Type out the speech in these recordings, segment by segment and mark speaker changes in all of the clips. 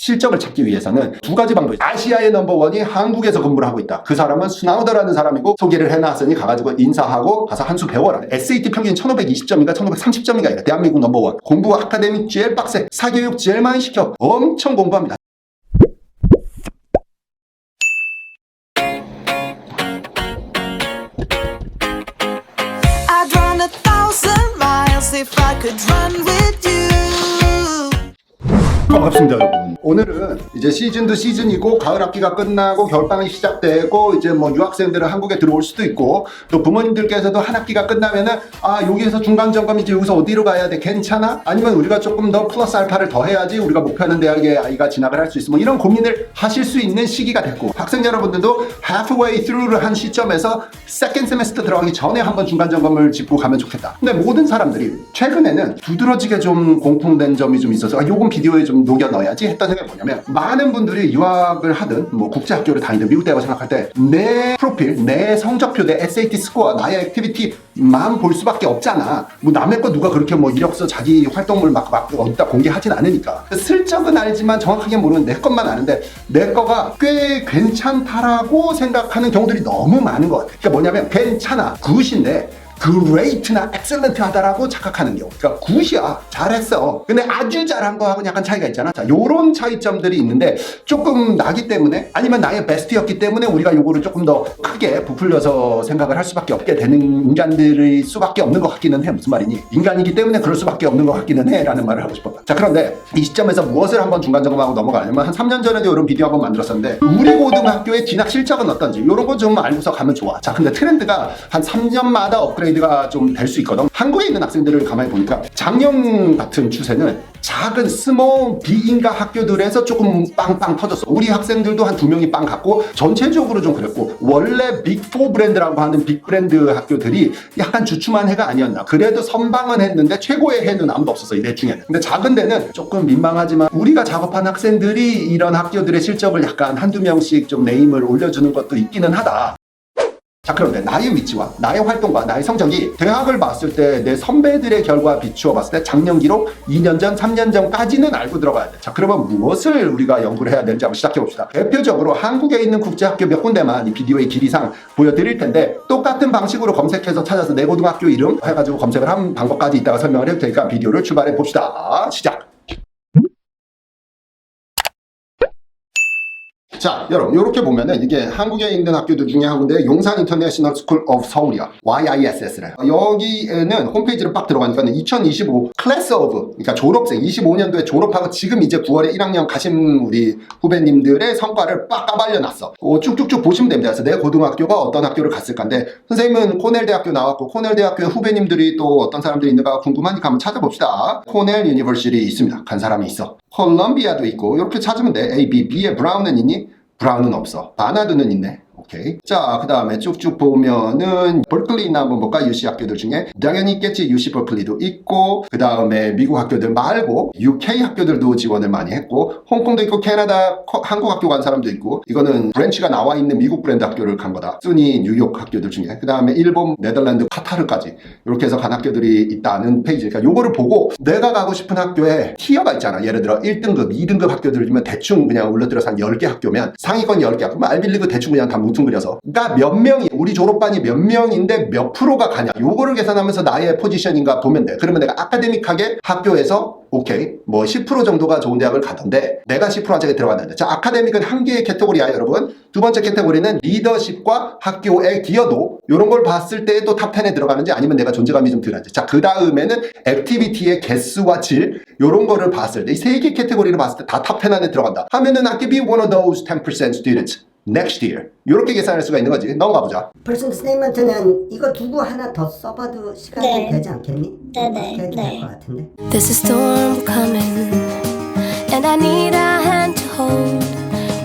Speaker 1: 실적을 찾기 위해서는 두 가지 방법이 아시아의 넘버원이 한국에서 근무를 하고 있다. 그 사람은 스나우더라는 사람이고 소개를 해놨으니 가가지고 인사하고 가서 한 수 배워라. SAT 평균 1520점인가 1530점인가 이래. 대한민국 넘버원. 공부 아카데믹 제일 빡세. 사교육 제일 많이 시켜. 엄청 공부합니다.
Speaker 2: I'd run 1,000 miles if I could run with you.
Speaker 1: 반갑습니다 여러분. 오늘은 이제 시즌도 시즌이고 가을 학기가 끝나고 겨울방학이 시작되고 이제 뭐 유학생들은 한국에 들어올 수도 있고 또 부모님들께서도 한 학기가 끝나면은 아 여기에서 중간점검 이제 여기서 어디로 가야 돼 괜찮아? 아니면 우리가 조금 더 플러스 알파를 더 해야지 우리가 목표하는 대학에 아이가 진학을 할 수 있어 뭐 이런 고민을 하실 수 있는 시기가 됐고 학생 여러분들도 halfway through를 한 시점에서 second semester 들어가기 전에 한번 중간점검을 짚고 가면 좋겠다. 근데 모든 사람들이 최근에는 두드러지게 좀 공통된 점이 좀 있어서 아 요건 비디오에 좀 녹여 넣어야지 했던 생각이 뭐냐면 많은 분들이 유학을 하든 뭐 국제학교를 다니든 미국 대학을 생각할 때 내 프로필, 내 성적표, 내 SAT 스코어, 나의 액티비티만 볼 수밖에 없잖아. 뭐 남의 거 누가 그렇게 뭐 이력서 자기 활동물 막 어디다 공개하진 않으니까 슬쩍은 알지만 정확하게 모르는 내 것만 아는데 내 거가 꽤 괜찮다라고 생각하는 경우들이 너무 많은 것 같아. 그러니까 뭐냐면 괜찮아, 굿인데 great나 excellent 하다라고 착각하는 경우. 그러니까 굿이야, 잘했어. 근데 아주 잘한 거하고는 약간 차이가 있잖아. 자, 요런 차이점들이 있는데 조금 나기 때문에 아니면 나의 베스트였기 때문에 우리가 요거를 조금 더 크게 부풀려서 생각을 할 수밖에 없게 되는 인간들일 수밖에 없는 것 같기는 해. 무슨 말이니? 인간이기 때문에 그럴 수밖에 없는 것 같기는 해 라는 말을 하고 싶었다. 자, 그런데 이 시점에서 무엇을 한번 중간점검하고 넘어가냐면 한 3년 전에도 이런 비디오 한번 만들었었는데 우리 고등학교의 진학 실적은 어떤지 이런 거 좀 알고서 가면 좋아. 자, 근데 트렌드가 한 3년마다 업그레이드가 좀 될 수 있거든. 한국에 있는 학생들을 가만히 보니까 작년 같은 추세는 작은 스몰 비인가 학교들에서 조금 빵빵 터졌어. 우리 학생들도 한 2명이 빵 갔고 전체적으로 좀 그랬고 원래 빅4 브랜드라고 하는 빅 브랜드 학교들이 약간 주춤한 해가 아니었나. 그래도 선방은 했는데 최고의 해는 아무도 없었어 이 넷 중에는. 근데 작은 데는 조금 민망하지만 우리가 작업한 학생들이 이런 학교들의 실적을 약간 한두 명씩 좀 네임을 올려주는 것도 있기는 하다. 자, 그런데 나의 위치와 나의 활동과 나의 성적이 대학을 봤을 때 내 선배들의 결과 비추어 봤을 때 작년 기록 2년 전, 3년 전까지는 알고 들어가야 돼. 자, 그러면 무엇을 우리가 연구를 해야 되는지 한번 시작해 봅시다. 대표적으로 한국에 있는 국제학교 몇 군데만 이 비디오의 길이상 보여드릴 텐데 똑같은 방식으로 검색해서 찾아서 내 고등학교 이름 해가지고 검색을 한 방법까지 이따가 설명을 해도 테니까 비디오를 출발해 봅시다. 시작! 자, 여러분 이렇게 보면은 이게 한국에 있는 학교들 중에 한 군데 용산 인터내셔널 스쿨 오브 서울이야. YISS래. 여기에는 홈페이지를 빡 들어가니까 2025 클래스 오브, 그러니까 졸업생 25년도에 졸업하고 지금 이제 9월에 1학년 가신 우리 후배님들의 성과를 빡 까발려놨어. 쭉쭉쭉 보시면 됩니다. 그래서 내 고등학교가 어떤 학교를 갔을 건데 선생님은 코넬 대학교 나왔고 코넬 대학교에 후배님들이 또 어떤 사람들이 있는가 궁금하니까 한번 찾아봅시다. 코넬 유니버시티 있습니다. 간 사람이 있어. 콜럼비아도 있고 이렇게 찾으면 돼. A, B, B에 브라운은 있니? 브라운은 없어. 바나드는 있네. 오케이. 자, 그 다음에 쭉쭉 보면은 버클리나 한번 볼까? UC 학교들 중에 당연히 있겠지. UC 버클리도 있고 그 다음에 미국 학교들 말고 UK 학교들도 지원을 많이 했고 홍콩도 있고 캐나다 한국 학교 간 사람도 있고 이거는 브랜치가 나와 있는 미국 브랜드 학교를 간 거다. 순위 뉴욕 학교들 중에 그 다음에 일본, 네덜란드, 카타르까지 이렇게 해서 간 학교들이 있다는 페이지. 그러니까 요거를 보고 내가 가고 싶은 학교에 티어가 있잖아. 예를 들어 1등급, 2등급 학교들이면 대충 그냥 올려들어서 한 10개 학교면 상위권 10개 학교 알빌리그 대충 그냥 다 뭉뚱그려서 그러니까 몇 명이 우리 졸업반이 몇 명인데 몇 프로가 가냐 요거를 계산하면서 나의 포지션인가 보면 돼. 그러면 내가 아카데믹하게 학교에서 오케이 뭐 10% 정도가 좋은 대학을 가던데 내가 10% 안짝에 들어갔는데 자 아카데믹은 한 개의 캐테고리야 여러분. 두 번째 캐테고리는 리더십과 학교의 기여도 요런 걸 봤을 때 또 탑 10에 들어가는지 아니면 내가 존재감이 좀 덜한지. 자 그 다음에는 액티비티의 개수와 질 요런 거를 봤을 때 이 세 개 캐테고리를 봤을 때 다 탑 10 안에 들어간다 하면은 I could be one of those 10% students next year. 이렇게 계산할 수가 있는 거지. 넘어가 보자.
Speaker 3: 벌써 스테이먼트는 이거 두고 하나 더 써봐도 시간이
Speaker 4: 네.
Speaker 3: 되지 않겠니?
Speaker 4: 네네.
Speaker 3: 그래도
Speaker 4: 네.
Speaker 3: 될 것 같은데.
Speaker 2: There's a storm coming, and I need a hand to hold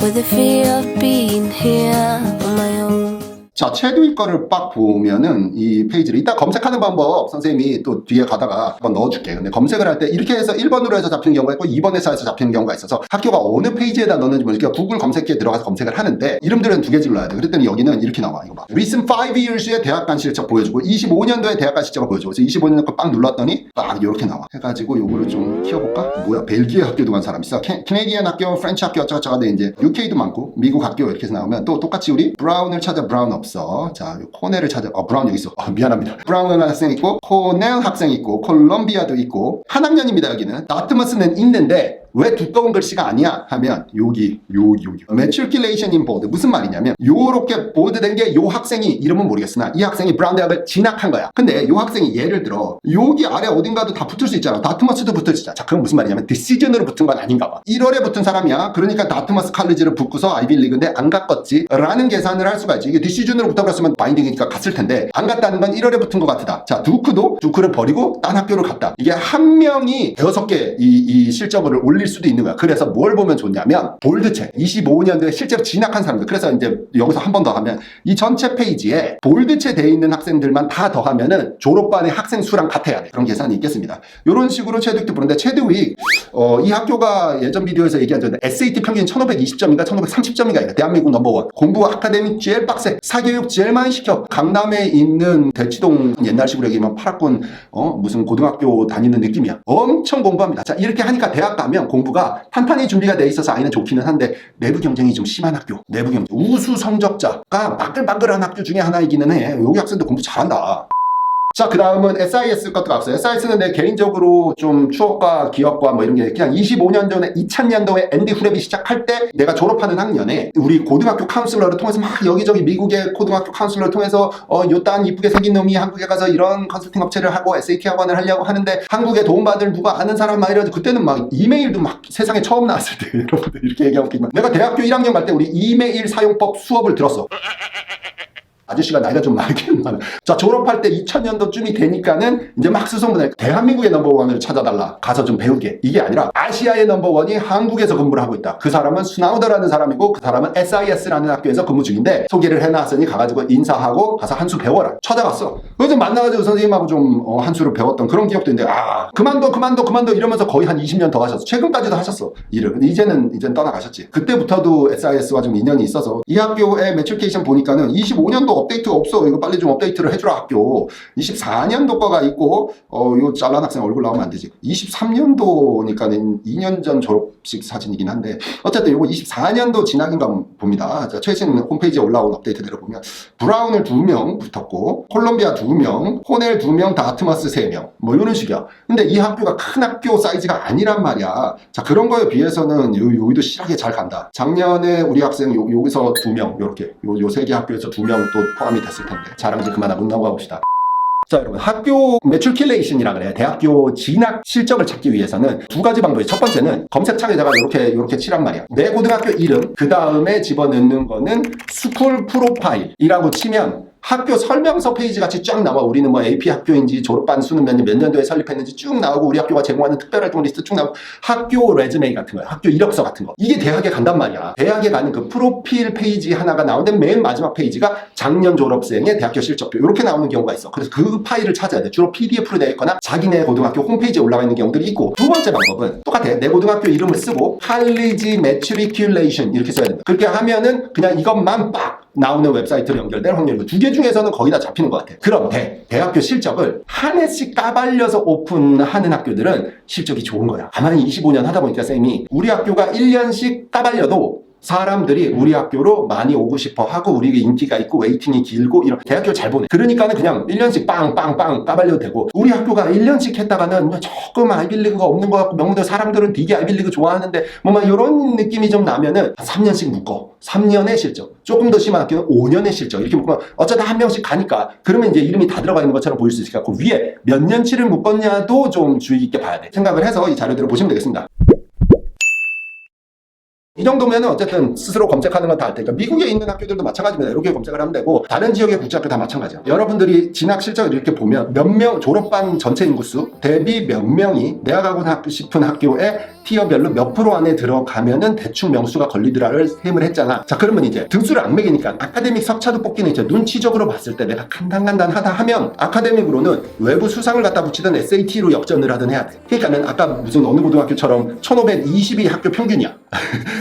Speaker 2: with the fear of being here on my own.
Speaker 1: 자, 체드윅 거를 빡 보면은 이 페이지를 이따 검색하는 방법 선생님이 또 뒤에 가다가 한번 넣어줄게. 근데 검색을 할 때 이렇게 해서 1번으로 해서 잡히는 경우가 있고 2번에서 해서 잡히는 경우가 있어서 학교가 어느 페이지에다 넣는지 모르니까 구글 검색기에 들어가서 검색을 하는데 이름들은 두 개 질러야 돼. 그랬더니 여기는 이렇게 나와. 이거 봐. Recent 5 years의 대학간 실적 보여주고 25년도의 대학간 실적을 보여주고 그래서 25년 거 빵 눌렀더니 막 이렇게 나와. 해가지고 요거를 좀 키워볼까? 뭐야, 벨기에 학교도 간 사람 있어. 캐네디언 학교, 프렌치 학교 어쩌고저쩌고 하는데 이제 UK도 많고 미국 학교 이렇게 해서 나오면 또 똑같이 우리 브라운을 찾아. 브라운 없어. 자, 코넬을 찾아. 브라운 여기 있어. 미안합니다. 브라운 학생 있고 코넬 학생 있고 콜롬비아도 있고 한 학년입니다. 여기는 다트머스는 있는데 왜 두꺼운 글씨가 아니야 하면 여기 Matriculation in bold. 무슨 말이냐면 요렇게 보드된 게 요 학생이 이름은 모르겠으나 이 학생이 브라운 대학을 진학한 거야. 근데 요 학생이 예를 들어 여기 아래 어딘가도 다 붙을 수 있잖아. 다트머스도 붙을 수 있잖아. 자, 그건 무슨 말이냐면 디시즌으로 붙은 건 아닌가 봐. 1월에 붙은 사람이야. 그러니까 다트머스 칼리지를 붙고서 아이빌리그인데 안 갔겠지 라는 계산을 할 수가 있지. 이게 디시즌으로 붙어버렸으면 바인딩이니까 갔을 텐데 안 갔다는 건 1월에 붙은 것 같다. 자, 두크를 버리고 딴 학교를 갔다. 이게 한 명이 6개 이 실적을 올릴 수도 있는 거야. 그래서 뭘 보면 좋냐면 볼드체 25년도에 실제로 진학한 사람들. 그래서 이제 여기서 한 번 더 하면 이 전체 페이지에 볼드체 돼 있는 학생들만 다 더하면은 졸업반의 학생 수랑 같아야 돼. 그런 계산이 있겠습니다. 이런 식으로 체드윅도 보는데 체드윅 이 학교가 예전 비디오에서 얘기한 전 SAT 평균 1520점인가 1530점인가 대한민국 넘버원. 공부 아카데미 제일 빡세. 사교육 제일 많이 시켜. 강남에 있는 대치동 옛날식으로 얘기하면 파라군 무슨 고등학교 다니는 느낌이야. 엄청 공부합니다. 자, 이렇게 하니까 대학 가면 공부가 탄탄히 준비가 돼 있어서 아이는 좋기는 한데 내부 경쟁이 좀 심한 학교. 내부 경쟁. 우수 성적자가 바글바글한 학교 중에 하나이기는 해. 여기 학생도 공부 잘한다. 자, 그 다음은 SIS 것도 앞서요. SIS는 내 개인적으로 좀 추억과 기억과 뭐 이런 게 그냥 25년 전에 2000년도에 앤디 후랩이 시작할 때 내가 졸업하는 학년에 우리 고등학교 카운슬러를 통해서 막 여기저기 미국의 고등학교 카운슬러를 통해서 요딴 이쁘게 생긴 놈이 한국에 가서 이런 컨설팅 업체를 하고 SAT 학원을 하려고 하는데 한국에 도움받을 누가 아는 사람 막 이래가지고 그때는 막 이메일도 막 세상에 처음 나왔을 때 여러분들 이렇게 얘기하고 있지만 내가 대학교 1학년 갈 때 우리 이메일 사용법 수업을 들었어. 아저씨가 나이가 좀 많긴 많아. 자, 졸업할 때 2000년도쯤이 되니까는 이제 막 수소문을 대한민국의 넘버원을 찾아달라. 가서 좀 배우게. 이게 아니라 아시아의 넘버원이 한국에서 근무를 하고 있다. 그 사람은 스나우더라는 사람이고 그 사람은 SIS라는 학교에서 근무 중인데 소개를 해놨으니 가가지고 인사하고 가서 한 수 배워라. 찾아갔어. 그래서 만나가지고 선생님하고 좀 한 수를 배웠던 그런 기억도 있는데 그만둬 이러면서 거의 한 20년 더 하셨어. 최근까지도 하셨어. 일을. 근데 이제는 떠나가셨지. 그때부터도 SIS와 좀 인연이 있어서 이 학교의 매출케이션 보니까는 25년도 업데이트가 없어. 이거 빨리 좀 업데이트를 해주라 학교. 24년도 거가 있고 이거 잘난 학생 얼굴 나오면 안 되지. 23년도니까는 2년 전 졸업식 사진이긴 한데 어쨌든 이거 24년도 진학인가 봅니다. 자, 최신 홈페이지에 올라온 업데이트대로 보면 브라운을 2명 붙었고 콜롬비아 2명, 호넬 2명, 다트머스 3명 뭐 이런 식이야. 근데 이 학교가 큰 학교 사이즈가 아니란 말이야. 자, 그런 거에 비해서는 여기도 실하게 잘 간다. 작년에 우리 학생 여기서 2명 요렇게 요 3개 학교에서 2명 또 포함이 됐을 텐데 자랑지 그만하고 넘어가봅시다. 자, 여러분 학교 매트리큘레이션이라 그래요. 대학교 진학 실적을 찾기 위해서는 두 가지 방법이 첫 번째는 검색창에다가 이렇게 칠한 말이야. 내 고등학교 이름 그 다음에 집어넣는 거는 스쿨 프로파일이라고 치면 학교 설명서 페이지 같이 쫙 나와. 우리는 뭐 AP 학교인지 졸업반 수는 몇 년도에 설립했는지 쭉 나오고 우리 학교가 제공하는 특별활동 리스트 쭉 나오고 학교 레즈메이 같은 거야. 학교 이력서 같은 거. 이게 대학에 간단 말이야. 대학에 가는 그 프로필 페이지 하나가 나오는데 맨 마지막 페이지가 작년 졸업생의 대학교 실적표 이렇게 나오는 경우가 있어. 그래서 그 파일을 찾아야 돼. 주로 PDF로 되어 있거나 자기네 고등학교 홈페이지에 올라가 있는 경우들이 있고 두 번째 방법은 똑같아. 내 고등학교 이름을 쓰고 College Matriculation 이렇게 써야 된다. 그렇게 하면은 그냥 이것만 빡 나오는 웹사이트로 연결될 확률이고 두 개 중에서는 거의 다 잡히는 것 같아. 그런데 대학교 실적을 한 해씩 까발려서 오픈하는 학교들은 실적이 좋은 거야. 가만히 25년 하다 보니까 쌤이 우리 학교가 1년씩 까발려도 사람들이 우리 학교로 많이 오고 싶어 하고 우리에게 인기가 있고 웨이팅이 길고 이런 대학교를 잘 보내. 그러니까는 그냥 1년씩 빵빵빵 까발려도 되고 우리 학교가 1년씩 했다가는 조금 아이빌리그가 없는 것 같고 명문대 사람들은 되게 아이빌리그 좋아하는데 뭔가 이런 느낌이 좀 나면은 3년씩 묶어. 3년의 실적. 조금 더 심한 학교는 5년의 실적. 이렇게 묶으면 어쩌다 한 명씩 가니까 그러면 이제 이름이 다 들어가 있는 것처럼 보일 수 있으니까 그 위에 몇 년치를 묶었냐도 좀 주의 깊게 봐야 돼. 생각을 해서 이 자료들을 보시면 되겠습니다. 이 정도면은 어쨌든 스스로 검색하는 건 다 할 테니까 미국에 있는 학교들도 마찬가지입니다. 이렇게 검색을 하면 되고 다른 지역의 국제학교 다 마찬가지야. 여러분들이 진학 실적을 이렇게 보면 몇 명 졸업반 전체 인구수 대비 몇 명이 내가 가고 싶은 학교에 티어별로 몇 프로 안에 들어가면은 대충 명수가 걸리더라를 셈을 했잖아. 자 그러면 이제 등수를 안 매기니까 아카데믹 석차도 뽑기는 이제 눈치적으로 봤을 때 내가 간단하다 하면 아카데믹으로는 외부 수상을 갖다 붙이든 SAT로 역전을 하든 해야 돼. 그러니까는 아까 무슨 어느 고등학교처럼 1520이 학교 평균이야.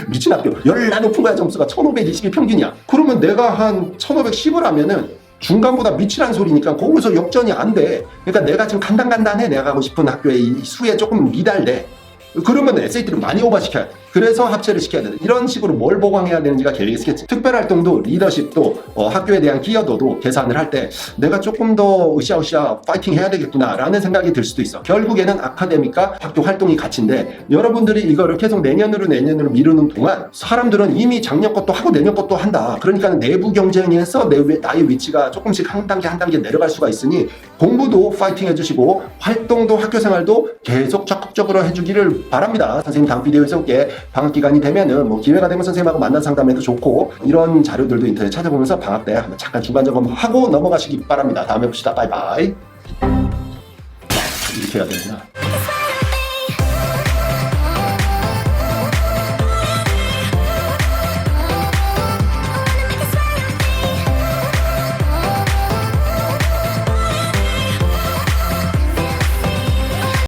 Speaker 1: 미친 학교. 열나 높은 거야 점수가 1520이 평균이야. 그러면 내가 한 1510을 하면은 중간보다 미치라는 소리니까 거기서 역전이 안 돼. 그러니까 내가 지금 간단해. 내가 가고 싶은 학교의 이 수에 조금 미달돼. 그러면 SAT를 많이 오버시켜야 돼. 그래서 합체를 시켜야 돼. 이런 식으로 뭘 보강해야 되는지가 계획이 있겠지. 특별활동도 리더십도 학교에 대한 끼어도도 계산을 할 때 내가 조금 더 으쌰으쌰 파이팅 해야 되겠구나 라는 생각이 들 수도 있어. 결국에는 아카데믹과 학교 활동이 같이인데 여러분들이 이거를 계속 내년으로 미루는 동안 사람들은 이미 작년 것도 하고 내년 것도 한다. 그러니까 내부 경쟁에서 나의 위치가 조금씩 한 단계 내려갈 수가 있으니 공부도 파이팅 해주시고 활동도 학교생활도 계속 적극적으로 해주기를 바랍니다. 선생님 다음 비디오에서 올게. 방학 기간이 되면은 뭐 기회가 되면 선생님하고 만난 상담해도 좋고 이런 자료들도 인터넷 찾아보면서 방학 때 한번 잠깐 중간 점검하고 넘어가시기 바랍니다. 다음에 봅시다. 바이바이. 이렇게 해야 되구나.